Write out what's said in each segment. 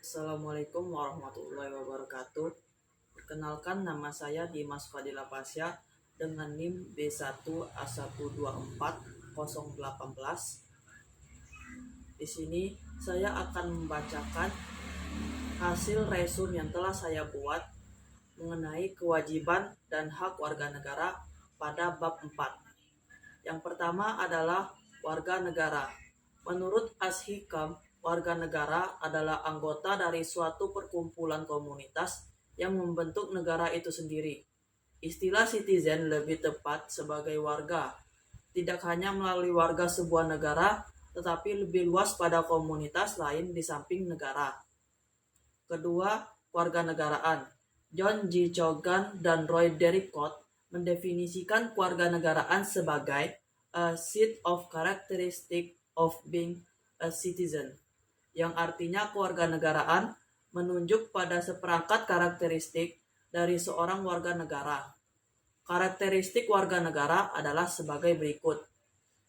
Assalamualaikum warahmatullahi wabarakatuh. Perkenalkan, nama saya Dimas Fadila Pasya dengan NIM B1A1240818. Di sini saya akan membacakan hasil resume yang telah saya buat mengenai kewajiban dan hak warga negara pada bab 4. Yang pertama adalah warga negara. Menurut Ashikam, warga negara adalah anggota dari suatu perkumpulan komunitas yang membentuk negara itu sendiri. Istilah citizen lebih tepat sebagai warga, tidak hanya melalui warga sebuah negara, tetapi lebih luas pada komunitas lain di samping negara. Kedua, warga negaraan. John G. Chogan dan Roy Derricott mendefinisikan kewarganegaraan sebagai a set of characteristic of being a citizen, yang artinya kewarganegaraan menunjuk pada seperangkat karakteristik dari seorang warga negara. Karakteristik warga negara adalah sebagai berikut.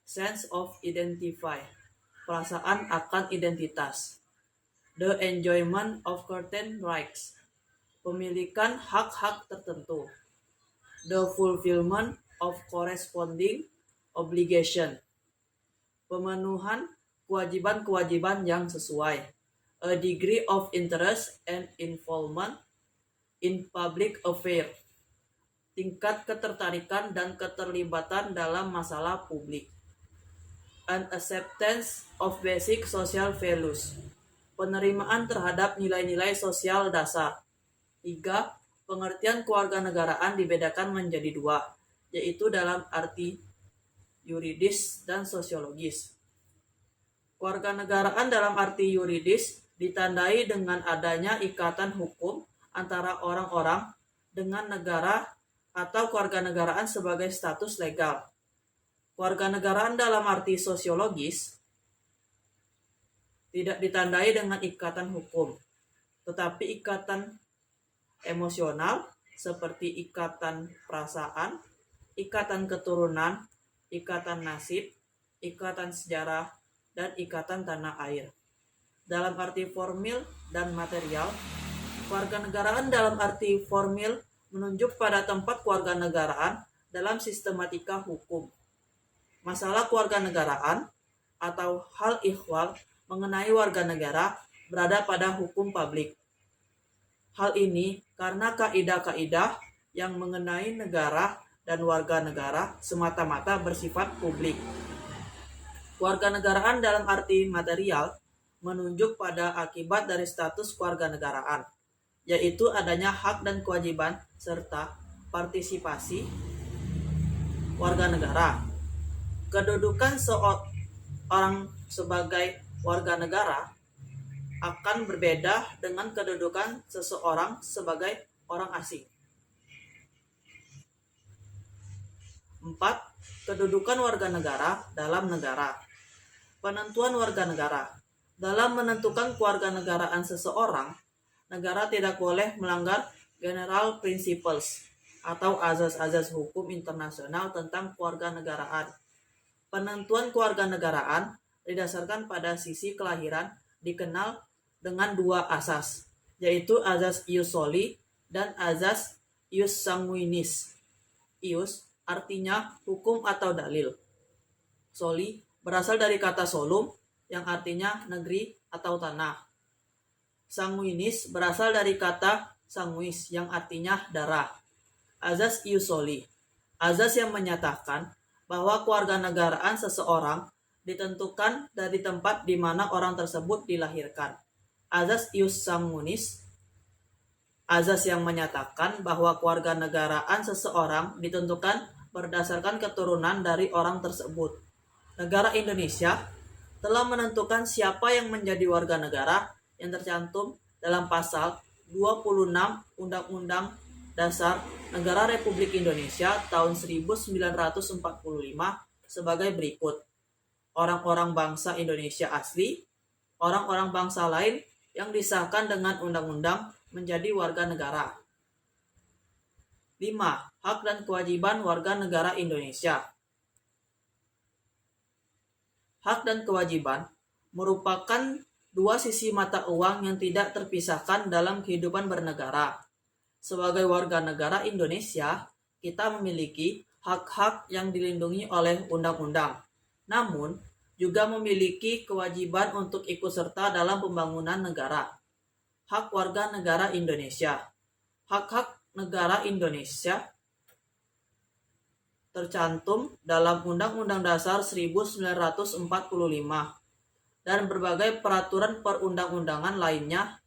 Sense of identify, perasaan akan identitas. The enjoyment of certain rights, pemilikan hak-hak tertentu. The fulfillment of corresponding obligation, pemenuhan kewajiban-kewajiban yang sesuai. A degree of interest and involvement in public affair, tingkat ketertarikan dan keterlibatan dalam masalah publik. An acceptance of basic social values, penerimaan terhadap nilai-nilai sosial dasar. 3. Pengertian kewarganegaraan dibedakan menjadi dua, yaitu dalam arti yuridis dan sosiologis. Kewarganegaraan dalam arti yuridis ditandai dengan adanya ikatan hukum antara orang-orang dengan negara atau kewarganegaraan sebagai status legal. Kewarganegaraan dalam arti sosiologis tidak ditandai dengan ikatan hukum, tetapi ikatan emosional seperti ikatan perasaan, ikatan keturunan, ikatan nasib, ikatan sejarah, dan ikatan tanah air. Dalam arti formil dan material, kewarganegaraan dalam arti formil menunjuk pada tempat kewarganegaraan dalam sistematika hukum. Masalah kewarganegaraan atau hal ihwal mengenai warga negara berada pada hukum publik. Hal ini karena kaidah-kaidah yang mengenai negara dan warga negara semata-mata bersifat publik. Kewarganegaraan dalam arti material menunjuk pada akibat dari status kewarganegaraan, yaitu adanya hak dan kewajiban serta partisipasi warga negara. Kedudukan seorang sebagai warga negara akan berbeda dengan kedudukan seseorang sebagai orang asing. 4. Kedudukan warga negara dalam negara. Penentuan warga negara. Dalam menentukan kewarganegaraan seseorang, negara tidak boleh melanggar general principles atau azas-azas hukum internasional tentang kewarganegaraan. Penentuan kewarganegaraan didasarkan pada sisi kelahiran dikenal dengan dua asas, yaitu azas ius soli dan azas ius sanguinis. Ius artinya hukum atau dalil. Soli berasal dari kata solum yang artinya negeri atau tanah. Sanguinis berasal dari kata sanguis yang artinya darah. Azas ius soli, azas yang menyatakan bahwa kewarganegaraan seseorang ditentukan dari tempat di mana orang tersebut dilahirkan. Azas ius sanguinis, azas yang menyatakan bahwa kewarganegaraan seseorang ditentukan berdasarkan keturunan dari orang tersebut. Negara Indonesia telah menentukan siapa yang menjadi warga negara yang tercantum dalam pasal 26 Undang-Undang Dasar Negara Republik Indonesia tahun 1945 sebagai berikut. Orang-orang bangsa Indonesia asli, orang-orang bangsa lain yang disahkan dengan undang-undang menjadi warga negara. 5. Hak dan kewajiban warga negara Indonesia. Hak dan kewajiban merupakan dua sisi mata uang yang tidak terpisahkan dalam kehidupan bernegara. Sebagai warga negara Indonesia, kita memiliki hak-hak yang dilindungi oleh undang-undang. Namun, juga memiliki kewajiban untuk ikut serta dalam pembangunan negara. Hak warga negara Indonesia. Hak-hak negara Indonesia tercantum dalam Undang-Undang Dasar 1945 dan berbagai peraturan perundang-undangan lainnya.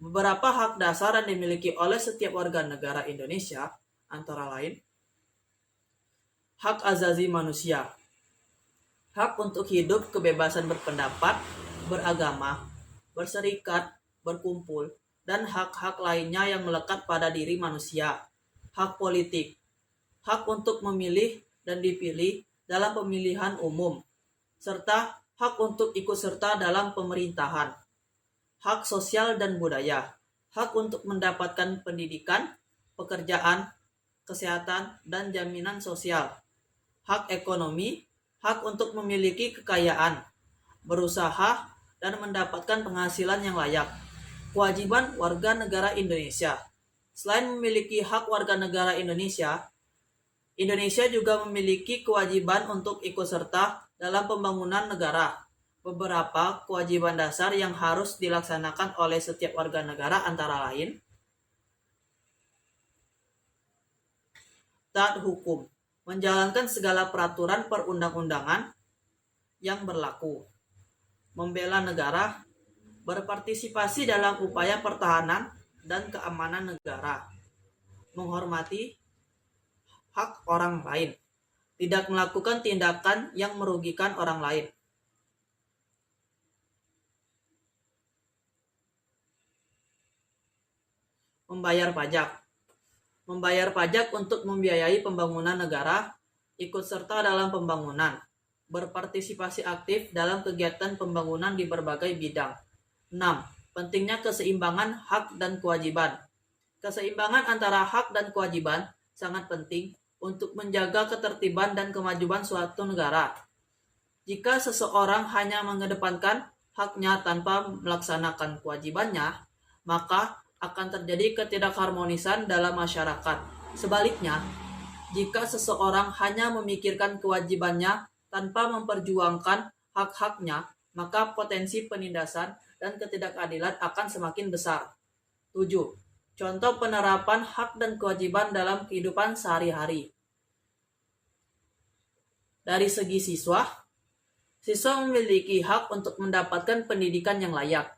Beberapa hak dasar yang dimiliki oleh setiap warga negara Indonesia antara lain hak asasi manusia, hak untuk hidup, kebebasan berpendapat, beragama, berserikat, berkumpul, dan hak-hak lainnya yang melekat pada diri manusia. Hak politik, hak untuk memilih dan dipilih dalam pemilihan umum, serta hak untuk ikut serta dalam pemerintahan. Hak sosial dan budaya, hak untuk mendapatkan pendidikan, pekerjaan, kesehatan, dan jaminan sosial. Hak ekonomi, hak untuk memiliki kekayaan, berusaha, dan mendapatkan penghasilan yang layak. Kewajiban warga negara Indonesia. Selain memiliki hak warga negara Indonesia, Indonesia juga memiliki kewajiban untuk ikut serta dalam pembangunan negara. Beberapa kewajiban dasar yang harus dilaksanakan oleh setiap warga negara antara lain taat hukum, menjalankan segala peraturan perundang-undangan yang berlaku, membela negara, berpartisipasi dalam upaya pertahanan dan keamanan negara, menghormati hak orang lain, tidak melakukan tindakan yang merugikan orang lain. Membayar pajak. Membayar pajak untuk membiayai pembangunan negara, ikut serta dalam pembangunan, berpartisipasi aktif dalam kegiatan pembangunan di berbagai bidang. 6. Pentingnya keseimbangan hak dan kewajiban. Keseimbangan antara hak dan kewajiban sangat penting untuk menjaga ketertiban dan kemajuan suatu negara. Jika seseorang hanya mengedepankan haknya tanpa melaksanakan kewajibannya, maka akan terjadi ketidakharmonisan dalam masyarakat. Sebaliknya, jika seseorang hanya memikirkan kewajibannya tanpa memperjuangkan hak-haknya, maka potensi penindasan dan ketidakadilan akan semakin besar. 7. Contoh penerapan hak dan kewajiban dalam kehidupan sehari-hari. Dari segi siswa memiliki hak untuk mendapatkan pendidikan yang layak,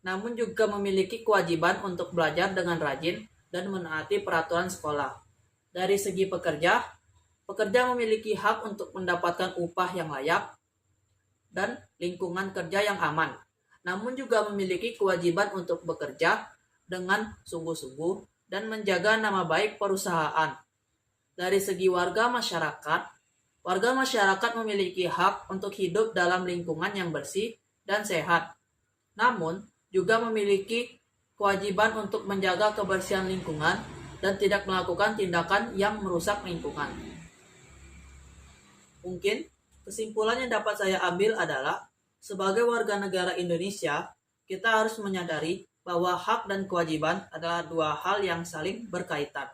namun juga memiliki kewajiban untuk belajar dengan rajin dan menaati peraturan sekolah. Dari segi pekerja memiliki hak untuk mendapatkan upah yang layak dan lingkungan kerja yang aman, namun juga memiliki kewajiban untuk bekerja dengan sungguh-sungguh dan menjaga nama baik perusahaan. Dari segi warga masyarakat memiliki hak untuk hidup dalam lingkungan yang bersih dan sehat, namun juga memiliki kewajiban untuk menjaga kebersihan lingkungan dan tidak melakukan tindakan yang merusak lingkungan. Mungkin kesimpulan yang dapat saya ambil adalah, sebagai warga negara Indonesia, kita harus menyadari bahwa hak dan kewajiban adalah dua hal yang saling berkaitan.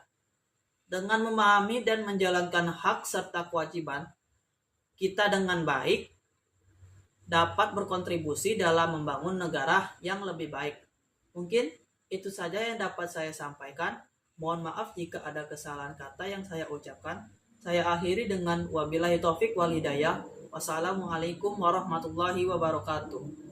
Dengan memahami dan menjalankan hak serta kewajiban, kita dengan baik dapat berkontribusi dalam membangun negara yang lebih baik. Mungkin itu saja yang dapat saya sampaikan. Mohon maaf jika ada kesalahan kata yang saya ucapkan. Saya akhiri dengan wabillahi taufik wal hidayah. Wassalamualaikum warahmatullahi wabarakatuh.